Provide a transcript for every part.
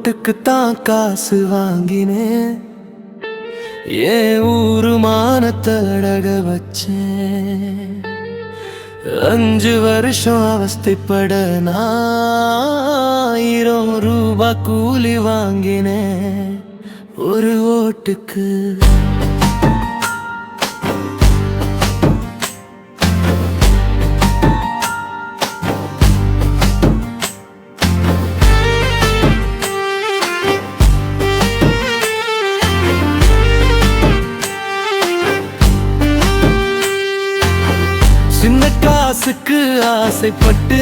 ஓட்டுக்குத்தான் காசு வாங்கினேன், ஏன் ஊரு மானத்தடக வச்சேன். 5 வருஷம் அவஸ்தைப்பட 1000 ரூபாய் கூலி வாங்கினேன் ஒரு ஓட்டுக்கு. சின்ன காசுக்கு ஆசைப்பட்டு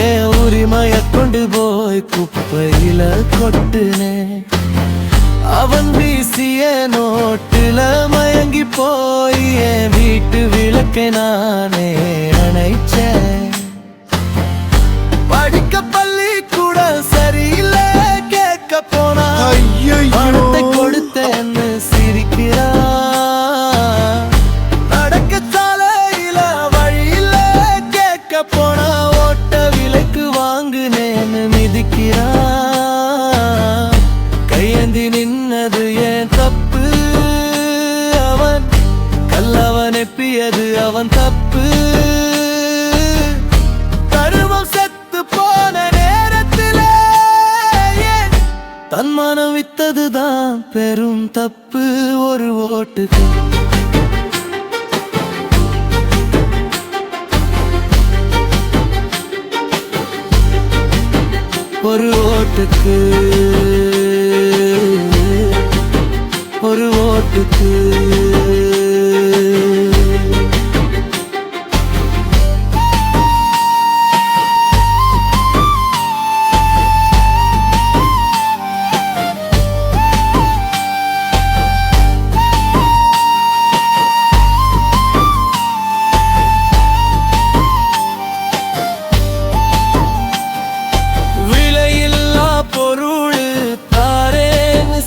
என் உரிமைய கொண்டு போய் குப்பையில கொட்டுனேன். அவன் வீசிய நோட்டுல மயங்கி போய் என் வீட்டு விளக்கை நானே அணைச்சேன். படிக்க பள்ளி கூட சரியில்லை கேட்க போனா பணத்தை கொடுத்தேன்னு சிரிக்கிறா. போனா ஓட்ட விலைக்கு வாங்குனேன்னு மிதிக்கிறா. கையேந்தி நின்னது ஏன் தப்பு, அவன் கல்லவன் எப்பியது அவன் தப்பு. கருவம் செத்து போன நேரத்திலே தன்மானம் வித்ததுதான் பெரும் தப்பு ஒரு ஓட்டுக்கு. ஒரு ஓட்டுக்கு, ஒரு ஓட்டுக்கு.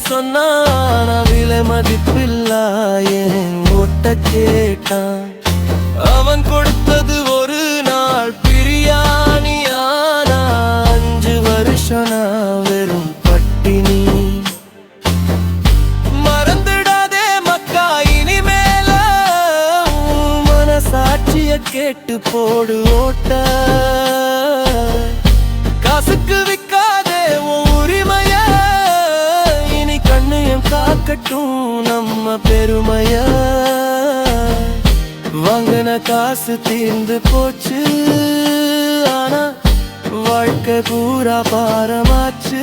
சொன்னான விலை மதிப்பில்லா என் ஓட்ட கேட்டான். அவன் கொடுத்தது ஒரு நாள் பிரியாணியானா 5 வருஷம் நான் வெறும் பட்டினி. மறந்துடாதே மக்கா இனிமேல மனசாட்சிய கேட்டு போடு ஓட்ட. காசுக்கு விக்காதே உன் உரிமைய, காக்கட்டும் நம்ம பெருமைய. வாங்கின காசு தீர்ந்து போச்சு, ஆனா வாழ்க்கை பூரா பாரமாச்சு.